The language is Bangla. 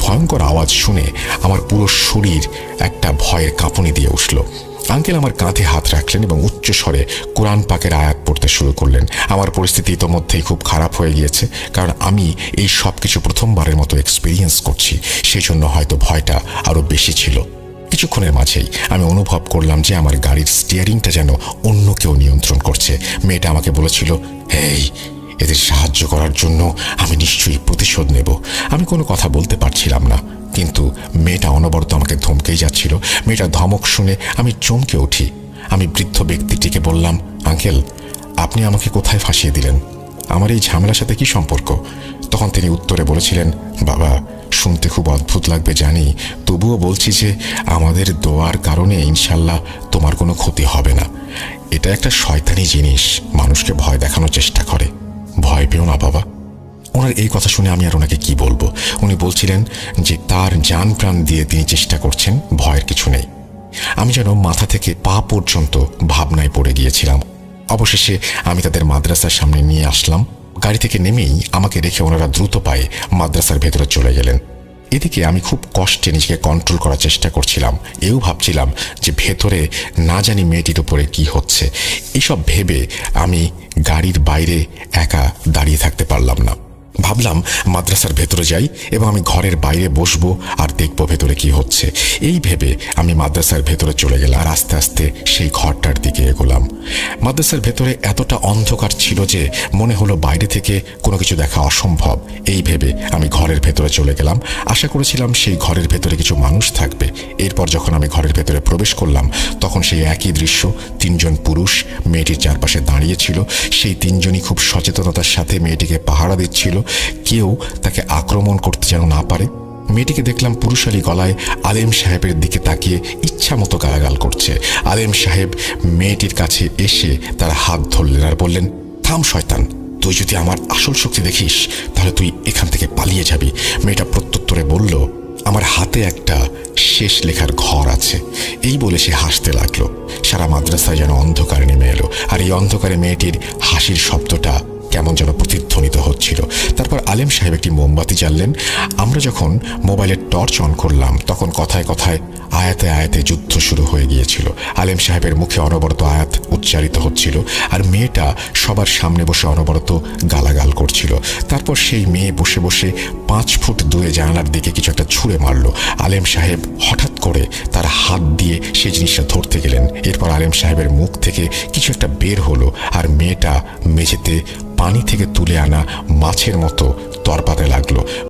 ভয়ঙ্কর আওয়াজ শুনে আমার পুরো শরীর একটা ভয়ের কাঁপুনি দিয়ে উঠল। আঙ্কেল আমার কাঁধে হাত রাখলেন এবং উচ্চ স্বরে কোরআন পাকের আয়াত পড়তে শুরু করলেন। আমার পরিস্থিতি ইতোমধ্যেই খুব খারাপ হয়ে গিয়েছে, কারণ আমি এই সব কিছু প্রথমবারের মতো এক্সপিরিয়েন্স করছি, সেই জন্য হয়তো ভয়টা আরও বেশি ছিল। কিছুক্ষণের মাঝেই আমি অনুভব করলাম যে আমার গাড়ির স্টিয়ারিংটা যেন অন্য কেউ নিয়ন্ত্রণ করছে। মেয়েটা আমাকে বলেছিল, এই এদের সাহায্য করার জন্য আমি নিশ্চয়ই প্রতিশোধ নেব। আমি কোনো কথা বলতে পারছিলাম না, কিন্তু মেয়েটা অনবরত আমাকে ধমকেই যাচ্ছিল। মেয়েটার ধমক শুনে আমি চমকে উঠি। আমি বৃদ্ধ ব্যক্তিটিকে বললাম, আঙ্কেল, আপনি আমাকে কোথায় ফাঁসিয়ে দিলেন? আমার এই ঝামেলার সাথে কি সম্পর্ক? তখন তিনি উত্তরে বলেছিলেন, বাবা, শুনতে খুব অদ্ভুত লাগবে জানি, তবুও বলছি যে আমাদের দোয়ার কারণে ইনশাল্লাহ তোমার কোনো ক্ষতি হবে না। এটা একটা শয়তানি জিনিস, মানুষকে ভয় দেখানোর চেষ্টা করে। ভয় পেও না বাবা। ওনার এই কথা শুনে আমি আর ওনাকে কি বলবো। উনি বলছিলেন যে তার জান প্রাণ দিয়ে তিনি চেষ্টা করছেন, ভয়ের কিছু নেই। আমি যেন মাথা থেকে পা পর্যন্ত ভাবনায় পড়ে গিয়েছিলাম। অবশেষে আমি তাদের মাদ্রাসার সামনে নিয়ে আসলাম। গাড়ি থেকে নেমেই আমাকে রেখে ওনারা দ্রুত পায়ে মাদ্রাসার ভেতরে চলে গেলেন। এদিকে আমি খুব কষ্টে নিজেকে কন্ট্রোল করার চেষ্টা করছিলাম। এও ভাবছিলাম যে ভেতরে না জানি মেয়েটির উপরে কি হচ্ছে। এইসব ভেবে আমি গাড়ির বাইরে একা দাঁড়িয়ে থাকতে পারলাম না। ভাবলাম মাদ্রাসার ভেতরে যাই এবং আমি ঘরের বাইরে বসবো আর দেখবো ভেতরে কি হচ্ছে। এই ভেবে আমি মাদ্রাসার ভেতরে চলে গেলাম আর আস্তে আস্তে সেই ঘরটার দিকে এগোলাম। মাদ্রাসার ভেতরে এতটা অন্ধকার ছিল যে মনে হলো বাইরে থেকে কোনো কিছু দেখা অসম্ভব। এই ভেবে আমি ঘরের ভেতরে চলে গেলাম। আশা করেছিলাম সেই ঘরের ভেতরে কিছু মানুষ থাকবে। এরপর যখন আমি ঘরের ভেতরে প্রবেশ করলাম, তখন সেই একই দৃশ্য। 3 জন পুরুষ মেয়েটির চারপাশে দাঁড়িয়ে ছিল। সেই 3 জনই খুব সচেতনতার সাথে মেয়েটিকে পাহারা দিচ্ছিল, কেউ তাকে আক্রমণ করতে যেন না পারে। মেয়েটিকে দেখলাম পুরুষালী গলায় আলেম সাহেবের দিকে তাকিয়ে ইচ্ছা মতো গালাগাল করছে। আলেম সাহেব মেয়েটির কাছে এসে তার হাত ধরলেন আর বললেন, থাম শয়তান, তুই যদি আমার আসল শক্তি দেখিস তাহলে তুই এখান থেকে পালিয়ে যাবি। মেয়েটা প্রত্যুত্তরে বলল, আমার হাতে একটা শেষ লেখার ঘর আছে। এই বলে সে হাসতে লাগলো। সারা মাদ্রাসায় যেন অন্ধকার নেমে এলো, আর এই অন্ধকারে মেয়েটির হাসির শব্দটা কেমন যেন প্রতিধ্বনিত হচ্ছিল। তারপর আলেম সাহেব একটি মোমবাতি জ্বাললেন। আমরা যখন মোবাইলের টর্চ অন করলাম, তখন কথায় কথায় আয়াতে আয়াতে যুদ্ধ শুরু হয়ে গিয়েছিল। আলেম সাহেবের মুখে অনবরত আয়াত উচ্চারিত হচ্ছিল, আর মেয়েটা সবার সামনে বসে অনবরত গালাগাল করছিল। তারপর সেই মেয়ে বসে বসে 5 ফুট দূরে জানালার দিকে কিছু একটা ছুঁড়ে মারল। আলেম সাহেব হঠাৎ করে তার হাত দিয়ে সেই জিনিসটা ধরতে গেলেন। এরপর আলেম সাহেবের মুখ থেকে কিছু একটা বের হলো, আর মেয়েটা মেঝেতে পানি থেকে তুলে আনা মাছের মতো তরপাতে লাগলো।